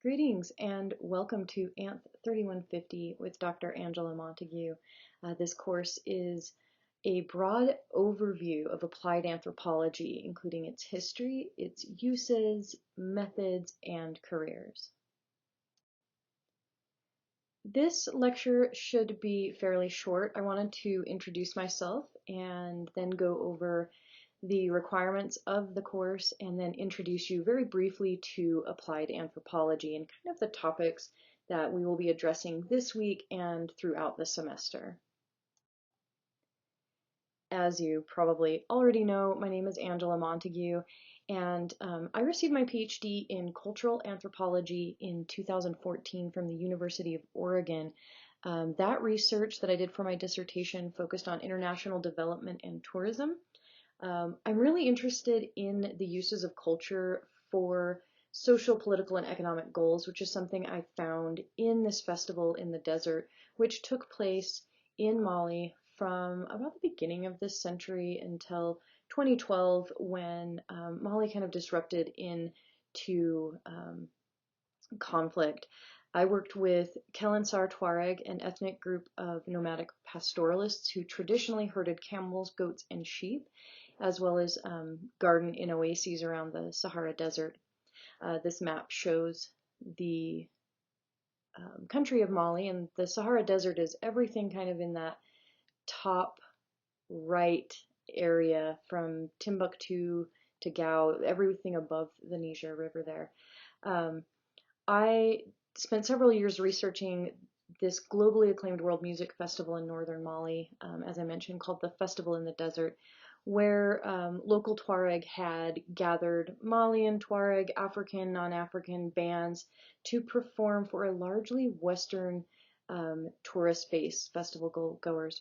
Greetings and welcome to Anth 3150 with Dr. Angela Montague. This course is a broad overview of applied anthropology, including its history, its uses, methods, and careers. This lecture should be fairly short. I wanted to introduce myself and then go over the requirements of the course and then introduce you very briefly to applied anthropology and kind of the topics that we will be addressing this week and throughout the semester. As you probably already know, my name is Angela Montague, and I received my PhD in cultural anthropology in 2014 from the University of Oregon. That research that I did for my dissertation focused on international development and tourism. I'm really interested in the uses of culture for social, political, and economic goals, which is something I found in this festival in the desert, which took place in Mali from about the beginning of this century until 2012, when Mali kind of disrupted into conflict. I worked with Kelansar Tuareg, an ethnic group of nomadic pastoralists who traditionally herded camels, goats, and sheep, as well as garden in oases around the Sahara Desert. This map shows the country of Mali, and the Sahara Desert is everything kind of in that top right area from Timbuktu to Gao, everything above the Niger River there. I spent several years researching this globally acclaimed world music festival in northern Mali, as I mentioned, called the Festival in the Desert, where local Tuareg had gathered Malian, Tuareg, African, non-African bands to perform for a largely Western tourist-based festival goers.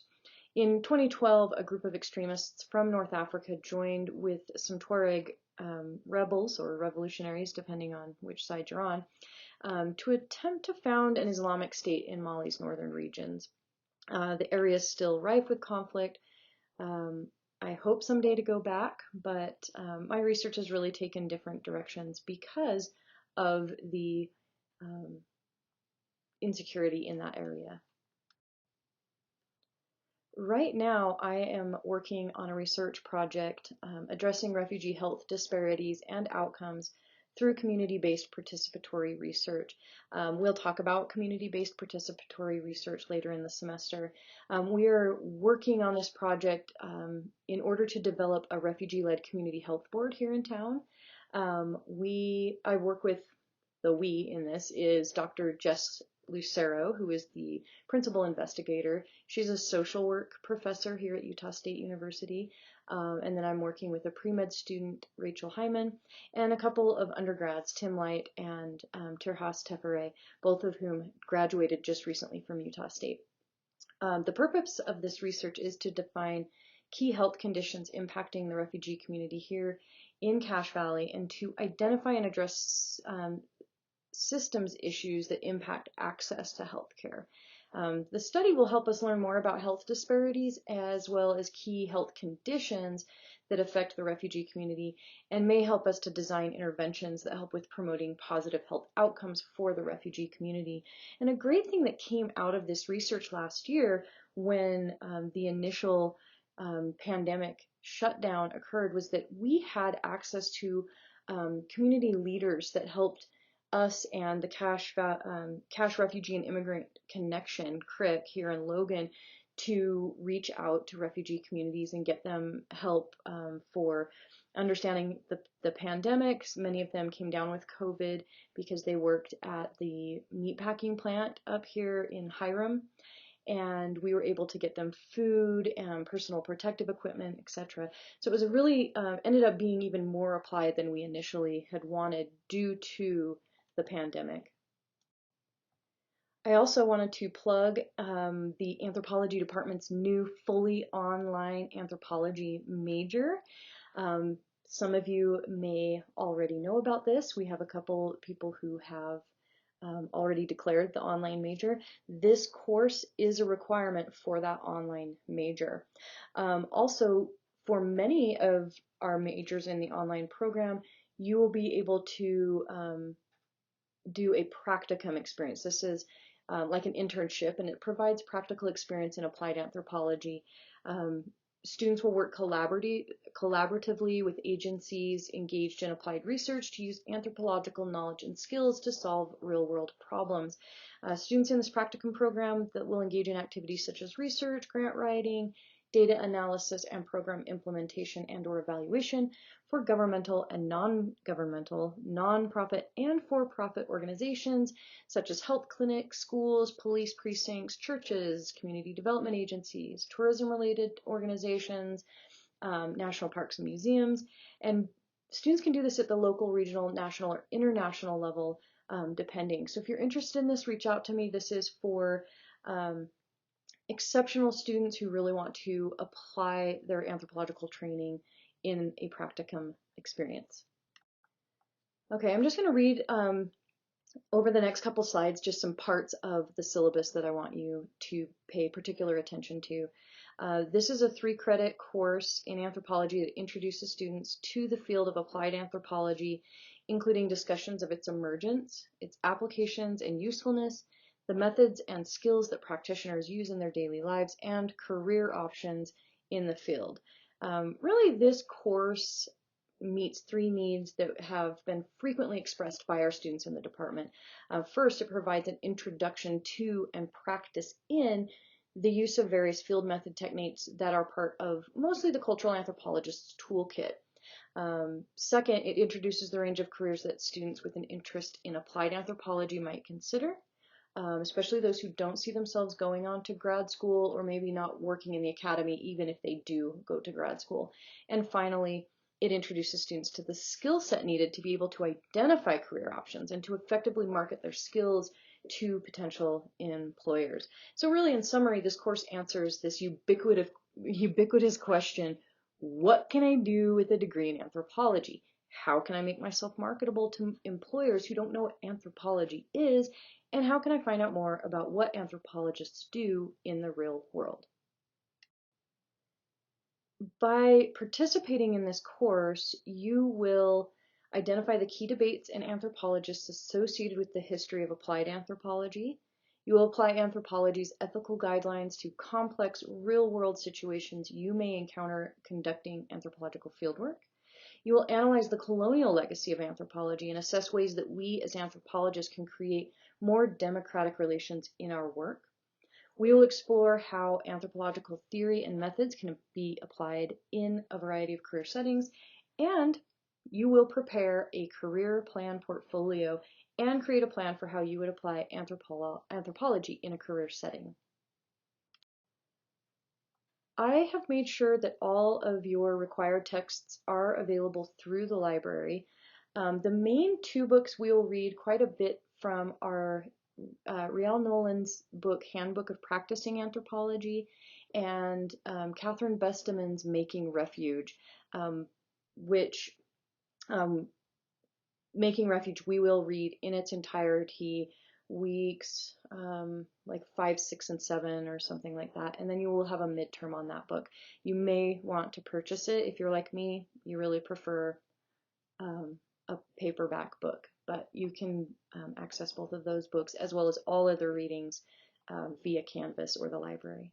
In 2012, a group of extremists from North Africa joined with some Tuareg rebels or revolutionaries, depending on which side you're on, to attempt to found an Islamic state in Mali's northern regions. The area is still rife with conflict. I hope someday to go back, but my research has really taken different directions because of the insecurity in that area. Right now, I am working on a research project addressing refugee health disparities and outcomes through community-based participatory research. We'll talk about community-based participatory research later in the semester. We are working on this project in order to develop a refugee-led community health board here in town. I work with, the we in this is Dr. Jess Lucero, who is the principal investigator. She's a social work professor here at Utah State University. And then I'm working with a pre-med student, Rachel Hyman, and a couple of undergrads, Tim Light and Tirhas Tefere, both of whom graduated just recently from Utah State. The purpose of this research is to define key health conditions impacting the refugee community here in Cache Valley and to identify and address systems issues that impact access to healthcare. The study will help us learn more about health disparities as well as key health conditions that affect the refugee community and may help us to design interventions that help with promoting positive health outcomes for the refugee community. And a great thing that came out of this research last year when the initial pandemic shutdown occurred was that we had access to community leaders that helped us and the Cache Refugee and Immigrant Connection, CRIC, here in Logan, to reach out to refugee communities and get them help for understanding the pandemic. Many of them came down with COVID because they worked at the meatpacking plant up here in Hiram, and we were able to get them food and personal protective equipment, etc. So it was a really ended up being even more applied than we initially had wanted due to the pandemic. I also wanted to plug the anthropology department's new fully online anthropology major. Some of you may already know about this. We have a couple people who have already declared the online major. This course is a requirement for that online major. Also, for many of our majors in the online program, you will be able to do a practicum experience. This is like an internship, and it provides practical experience in applied anthropology. Um, Students will work collaboratively with agencies engaged in applied research to use anthropological knowledge and skills to solve real-world problems. Students in this practicum program that will engage in activities such as research, grant writing, data analysis, and program implementation and/or evaluation for governmental and non-governmental, nonprofit and for-profit organizations such as health clinics, schools, police precincts, churches, community development agencies, tourism-related organizations, national parks and museums. And students can do this at the local, regional, national, or international level, depending. So if you're interested in this, reach out to me. This is for exceptional students who really want to apply their anthropological training in a practicum experience. Okay, I'm just going to read over the next couple slides just some parts of the syllabus that I want you to pay particular attention to. This is a 3-credit course in anthropology that introduces students to the field of applied anthropology, including discussions of its emergence, its applications and usefulness, the methods and skills that practitioners use in their daily lives, and career options in the field. Really, this course meets 3 needs that have been frequently expressed by our students in the department. First, it provides an introduction to and practice in the use of various field method techniques that are part of mostly the cultural anthropologist's toolkit. Second, it introduces the range of careers that students with an interest in applied anthropology might consider, especially those who don't see themselves going on to grad school or maybe not working in the academy even if they do go to grad school. And finally, it introduces students to the skill set needed to be able to identify career options and to effectively market their skills to potential employers. So really, in summary, this course answers this ubiquitous question: what can I do with a degree in anthropology? How can I make myself marketable to employers who don't know what anthropology is? And how can I find out more about what anthropologists do in the real world? By participating in this course, you will identify the key debates and anthropologists associated with the history of applied anthropology. You will apply anthropology's ethical guidelines to complex real-world situations you may encounter conducting anthropological fieldwork. You will analyze the colonial legacy of anthropology and assess ways that we as anthropologists can create more democratic relations in our work. We will explore how anthropological theory and methods can be applied in a variety of career settings, and you will prepare a career plan portfolio and create a plan for how you would apply anthropology in a career setting. I have made sure that all of your required texts are available through the library. The main 2 books we will read quite a bit from are Riel Nolan's book, Handbook of Practicing Anthropology, and Catherine Besteman's Making Refuge, which Making Refuge we will read in its entirety weeks like 5, 6, and 7 or something like that, and then you will have a midterm on that book. You may want to purchase it if you're like me, you really prefer a paperback book, but you can access both of those books as well as all other readings via Canvas or the library.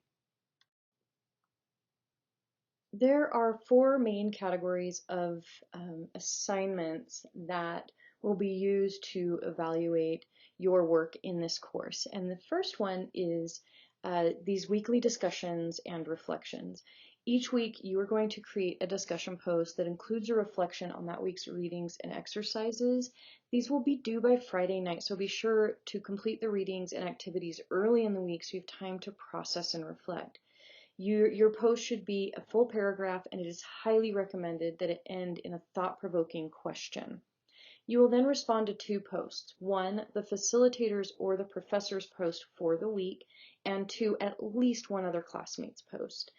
There are 4 main categories of assignments that will be used to evaluate your work in this course. And the first one is these weekly discussions and reflections. Each week you are going to create a discussion post that includes a reflection on that week's readings and exercises. These will be due by Friday night, so be sure to complete the readings and activities early in the week so you have time to process and reflect. Your post should be a full paragraph, and it is highly recommended that it end in a thought-provoking question. You will then respond to 2 posts. 1, the facilitator's or the professor's post for the week, and 2, at least one other classmate's post.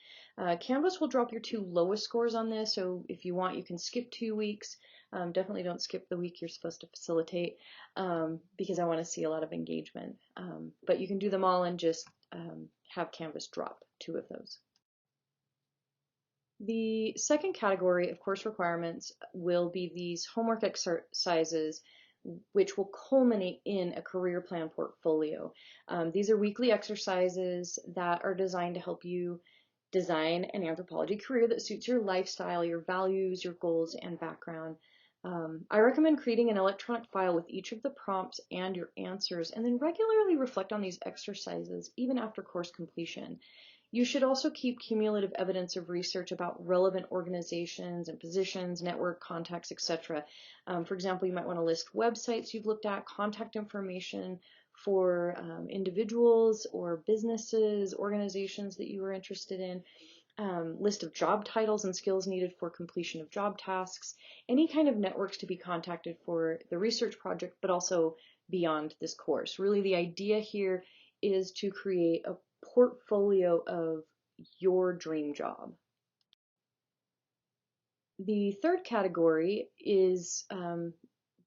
Canvas will drop your 2 lowest scores on this, so if you want, you can skip 2 weeks. Definitely don't skip the week you're supposed to facilitate because I want to see a lot of engagement. But you can do them all and just have Canvas drop 2 of those. The second category of course requirements will be these homework exercises which will culminate in a career plan portfolio. These are weekly exercises that are designed to help you design an anthropology career that suits your lifestyle, your values, your goals, and background. I recommend creating an electronic file with each of the prompts and your answers, and then regularly reflect on these exercises even after course completion. You should also keep cumulative evidence of research about relevant organizations and positions, network contacts, etc. For example, you might want to list websites you've looked at, contact information for individuals or businesses, organizations that you are interested in, list of job titles and skills needed for completion of job tasks, any kind of networks to be contacted for the research project, but also beyond this course. Really, the idea here is to create a portfolio of your dream job. The third category is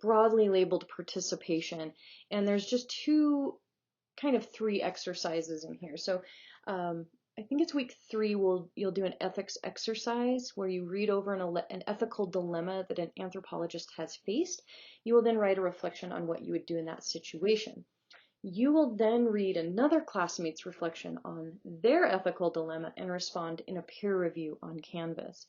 broadly labeled participation, and there's just three exercises in here. So I think it's week 3, you'll do an ethics exercise where you read over an ethical dilemma that an anthropologist has faced. You will then write a reflection on what you would do in that situation. You will then read another classmate's reflection on their ethical dilemma and respond in a peer review on Canvas.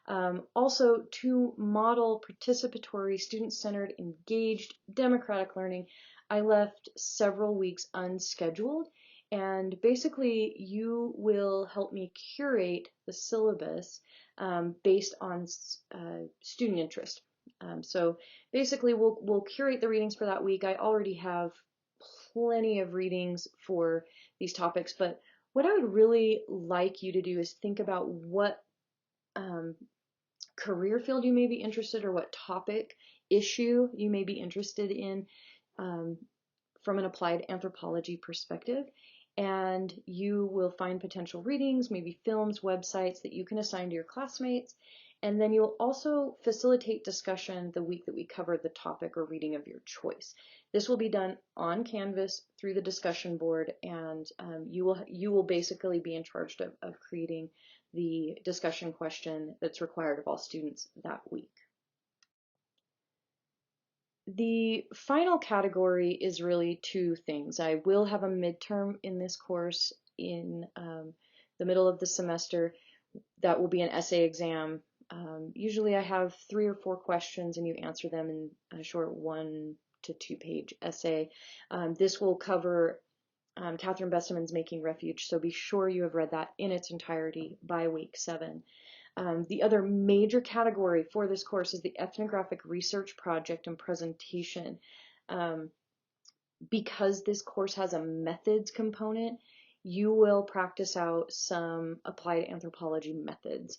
Also, to model participatory, student-centered, engaged, democratic learning, I left several weeks unscheduled, and basically you will help me curate the syllabus based on student interest. So basically we'll curate the readings for that week. I already have plenty of readings for these topics, but what I would really like you to do is think about what career field you may be interested, or what topic issue you may be interested in from an applied anthropology perspective. And you will find potential readings, maybe films, websites that you can assign to your classmates. And then you'll also facilitate discussion the week that we cover the topic or reading of your choice. This will be done on Canvas through the discussion board, and you will basically be in charge of creating the discussion question that's required of all students that week. The final category is really 2 things. I will have a midterm in this course in the middle of the semester. That will be an essay exam. Usually I have 3 or 4 questions and you answer them in a short 1 to 2 page essay. This will cover Catherine Besteman's Making Refuge, so be sure you have read that in its entirety by week 7. The other major category for this course is the ethnographic research project and presentation. Because this course has a methods component, you will practice out some applied anthropology methods.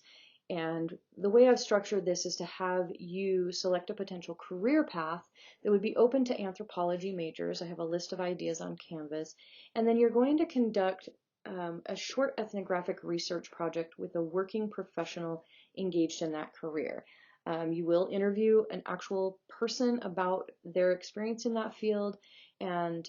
And the way I've structured this is to have you select a potential career path that would be open to anthropology majors. I have a list of ideas on Canvas. And then you're going to conduct a short ethnographic research project with a working professional engaged in that career. You will interview an actual person about their experience in that field, and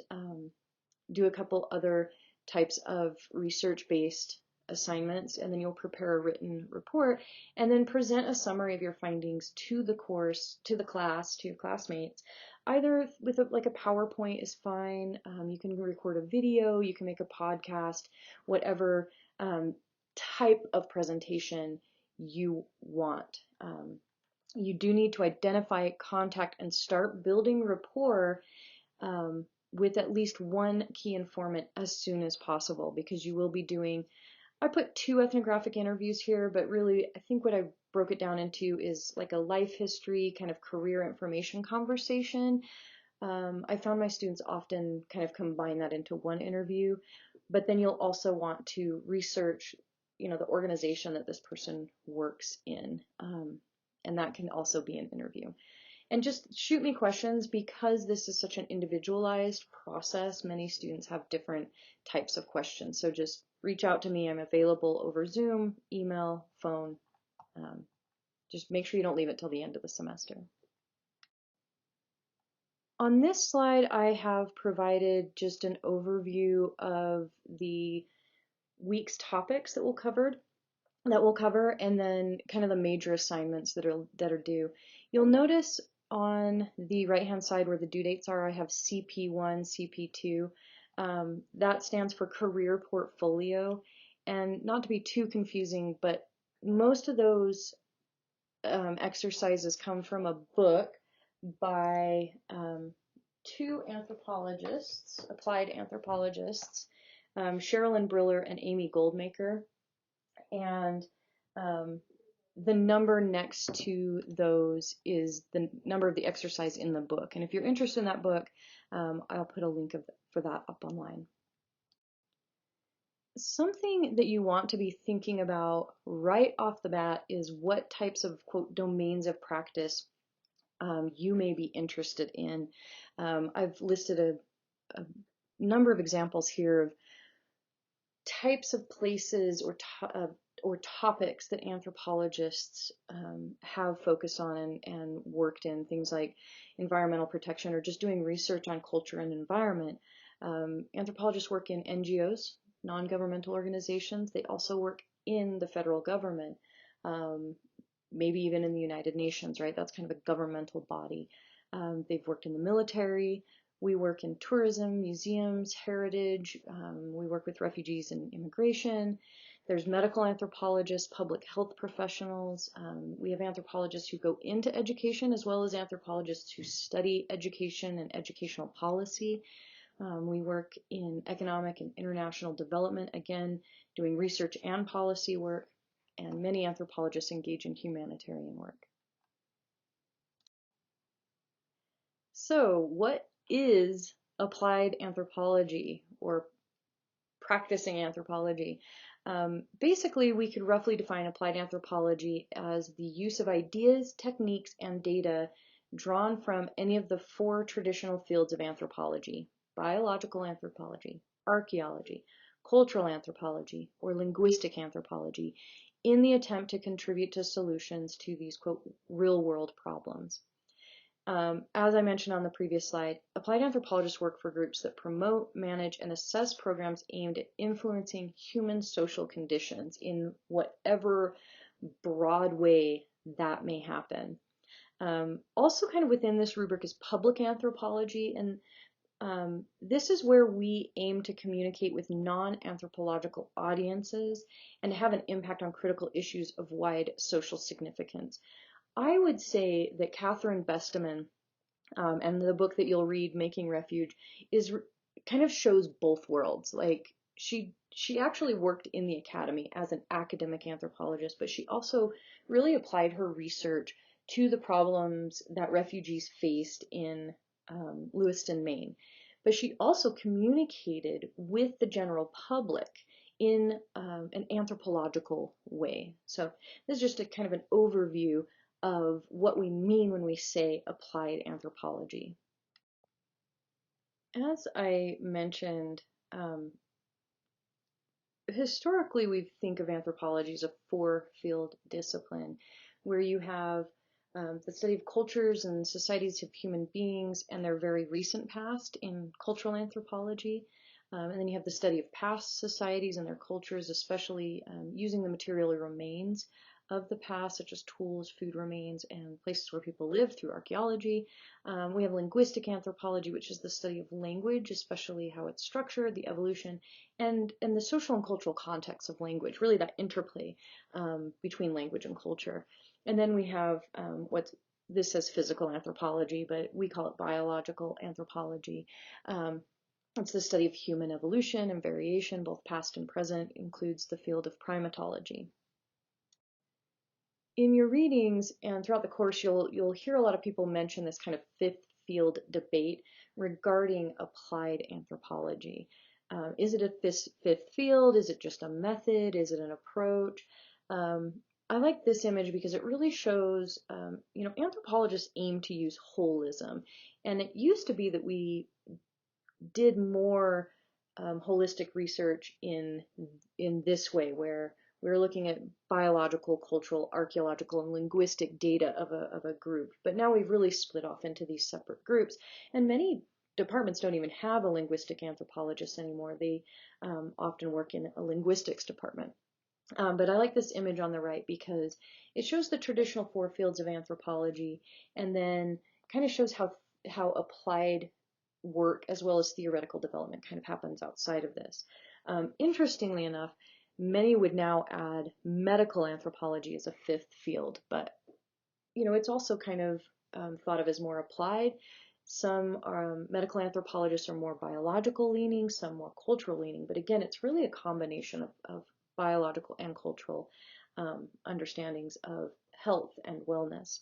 do a couple other types of research-based assignments, and then you'll prepare a written report and then present a summary of your findings to the course, to the class, to your classmates. Either with like a PowerPoint is fine. You can record a video, you can make a podcast, whatever type of presentation you want. You do need to identify, contact, and start building rapport with at least one key informant as soon as possible, because you will be doing, I put 2 ethnographic interviews here, but really I think what I broke it down into is like a life history kind of career information conversation. I found my students often kind of combine that into one interview, but then you'll also want to research, the organization that this person works in, and that can also be an interview. And just shoot me questions, because this is such an individualized process. Many students have different types of questions. So just reach out to me. I'm available over Zoom, email, phone. Just make sure you don't leave it till the end of the semester. On this slide, I have provided just an overview of the week's topics that we'll cover, and then kind of the major assignments that are due. You'll notice On the right-hand side where the due dates are, I have CP1, CP2. That stands for Career Portfolio. And not to be too confusing, but most of those exercises come from a book by two anthropologists, applied anthropologists, Sherilyn Briller and Amy Goldmaker. And the number next to those is the number of the exercise in the book. And if you're interested in that book, I'll put a link for that up online. Something that you want to be thinking about right off the bat is what types of, quote, domains of practice you may be interested in. I've listed a number of examples here of types of places or topics that anthropologists have focused on and worked in, things like environmental protection or just doing research on culture and environment. Anthropologists work in NGOs, non-governmental organizations. They also work in the federal government, maybe even in the United Nations, right? That's kind of a governmental body. They've worked in the military. We work in tourism, museums, heritage. We work with refugees and immigration. There's medical anthropologists, public health professionals. We have anthropologists who go into education as well as anthropologists who study education and educational policy. We work in economic and international development, again, doing research and policy work, and many anthropologists engage in humanitarian work. So, what is applied anthropology or practicing anthropology? Basically, we could roughly define applied anthropology as the use of ideas, techniques, and data drawn from any of the four traditional fields of anthropology: biological anthropology, archaeology, cultural anthropology, or linguistic anthropology, in the attempt to contribute to solutions to these, quote, real-world problems. As I mentioned on the previous slide, applied anthropologists work for groups that promote, manage, and assess programs aimed at influencing human social conditions in whatever broad way that may happen. Also kind of within this rubric is public anthropology, and this is where we aim to communicate with non-anthropological audiences and have an impact on critical issues of wide social significance. I would say that Catherine Besteman and the book that you'll read, Making Refuge, kind of shows both worlds. Like she actually worked in the academy as an academic anthropologist, but she also really applied her research to the problems that refugees faced in Lewiston, Maine. But she also communicated with the general public in an anthropological way. So this is just a kind of an overview of what we mean when we say applied anthropology. As I mentioned, historically we think of anthropology as a four-field discipline where you have the study of cultures and societies of human beings and their very recent past in cultural anthropology. And then you have the study of past societies and their cultures, especially using the material remains of the past, such as tools, food remains, and places where people lived through archaeology. We have linguistic anthropology, which is the study of language, especially how it's structured, the evolution, and the social and cultural context of language, really that interplay between language and culture. And then we have this says physical anthropology, but we call it biological anthropology. It's the study of human evolution and variation, both past and present, includes the field of primatology. In your readings and throughout the course, you'll hear a lot of people mention this kind of fifth field debate regarding applied anthropology. Is it a fifth field? Is it just a method? Is it an approach? I like this image because it really shows, anthropologists aim to use holism. And it used to be that we did more holistic research in this way, where we're looking at biological, cultural, archaeological, and linguistic data of a group. But now we've really split off into these separate groups. And many departments don't even have a linguistic anthropologist anymore. They often work in a linguistics department. But I like this image on the right because it shows the traditional four fields of anthropology, and then kind of shows how applied work as well as theoretical development kind of happens outside of this. Interestingly enough, many would now add medical anthropology as a fifth field, but it's also kind of thought of as more applied. Some medical anthropologists are more biological leaning, some more cultural leaning, but again, it's really a combination of biological and cultural understandings of health and wellness.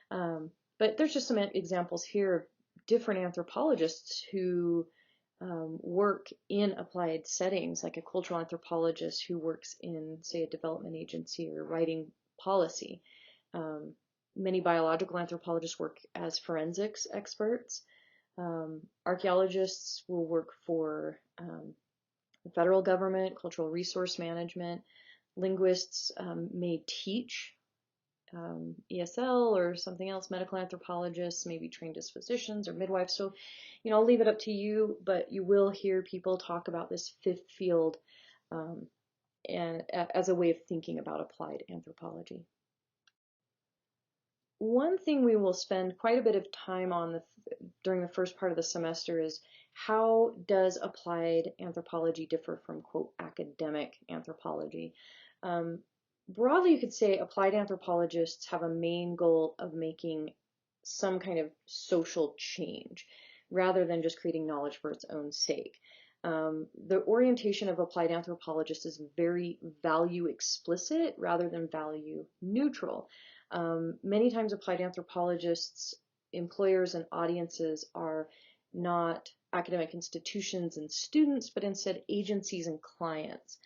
But there's just some examples here of different anthropologists who work in applied settings, like a cultural anthropologist who works in, say, a development agency or writing policy. Many biological anthropologists work as forensics experts. Archaeologists will work for the federal government, cultural resource management. Linguists may teach ESL or something else. Medical anthropologists may be trained as physicians or midwives. So, I'll leave it up to you, but you will hear people talk about this fifth field and as a way of thinking about applied anthropology. One thing we will spend quite a bit of time on during the first part of the semester is how does applied anthropology differ from, quote, academic anthropology? Broadly, you could say applied anthropologists have a main goal of making some kind of social change rather than just creating knowledge for its own sake. The orientation of applied anthropologists is very value explicit rather than value neutral. Many times applied anthropologists, employers and audiences are not academic institutions and students, but instead agencies and clients.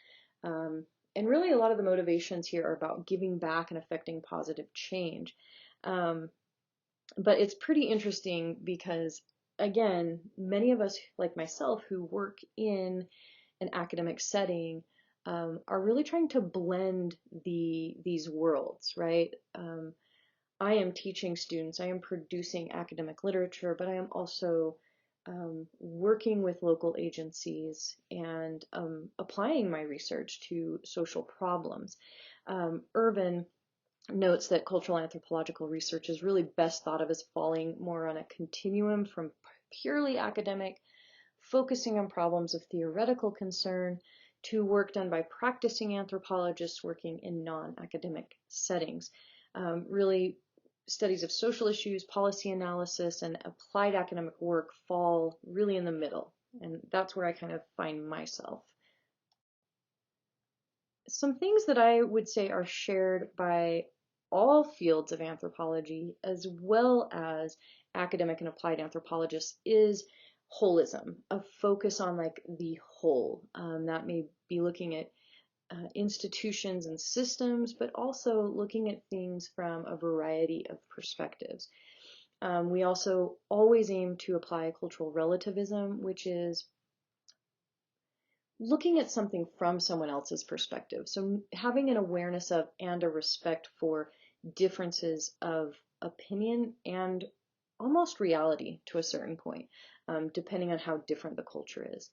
And really a lot of the motivations here are about giving back and affecting positive change. But it's pretty interesting because, again, many of us, like myself, who work in an academic setting are really trying to blend these worlds, right? I am teaching students, I am producing academic literature, but I am also working with local agencies and applying my research to social problems. Irvin notes that cultural anthropological research is really best thought of as falling more on a continuum from purely academic, focusing on problems of theoretical concern, to work done by practicing anthropologists working in non-academic settings. Really, studies of social issues, policy analysis, and applied academic work fall really in the middle, and that's where I kind of find myself. Some things that I would say are shared by all fields of anthropology as well as academic and applied anthropologists is holism, a focus on like the whole. That may be looking at institutions and systems, but also looking at things from a variety of perspectives. We also always aim to apply cultural relativism, which is looking at something from someone else's perspective. So having an awareness of and a respect for differences of opinion and almost reality to a certain point, depending on how different the culture is.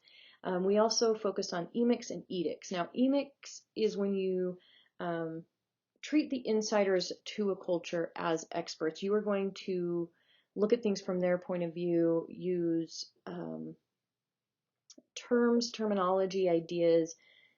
We also focus on emics and edicts. Now, emics is when you treat the insiders to a culture as experts. You are going to look at things from their point of view, use terminology, ideas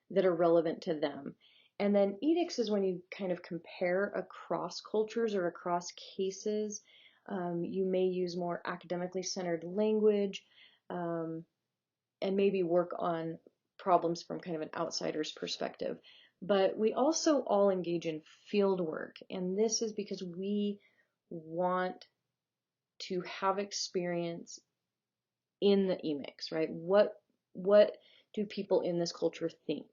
that are relevant to them. And then edicts is when you kind of compare across cultures or across cases. You may use more academically centered language and maybe work on problems from kind of an outsider's perspective. But we also all engage in field work, and this is because we want to have experience in the emics, right? What do people in this culture think?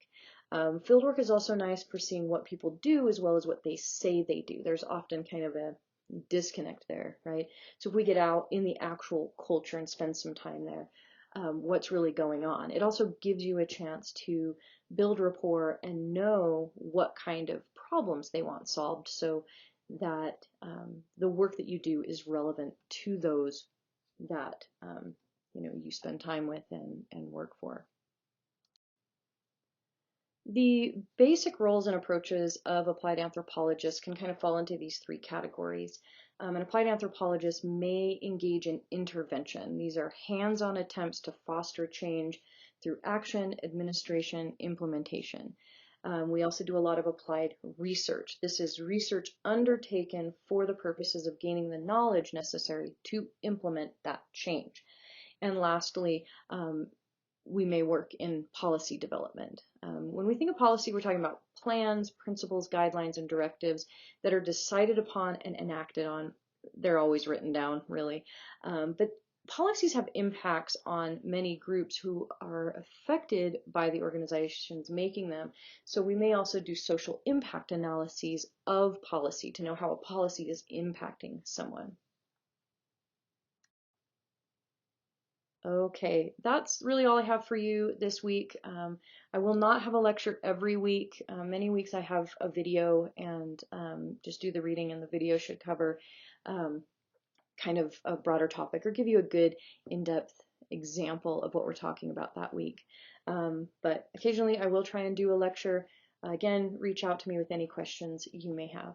Fieldwork is also nice for seeing what people do as well as what they say they do. There's often kind of a disconnect there, right? So if we get out in the actual culture and spend some time there, what's really going on. It also gives you a chance to build rapport and know what kind of problems they want solved so that the work that you do is relevant to those that you spend time with and work for. The basic roles and approaches of applied anthropologists can kind of fall into these three categories. An applied anthropologist may engage in intervention. These are hands-on attempts to foster change through action, administration, implementation. We also do a lot of applied research. This is research undertaken for the purposes of gaining the knowledge necessary to implement that change. And lastly, we may work in policy development. When we think of policy, we're talking about plans, principles, guidelines, and directives that are decided upon and enacted on. They're always written down, really. But policies have impacts on many groups who are affected by the organizations making them. So we may also do social impact analyses of policy to know how a policy is impacting someone. Okay, that's really all I have for you this week. I will not have a lecture every week. Many weeks I have a video and just do the reading, and the video should cover kind of a broader topic or give you a good in-depth example of what we're talking about that week. But occasionally I will try and do a lecture. Again, reach out to me with any questions you may have.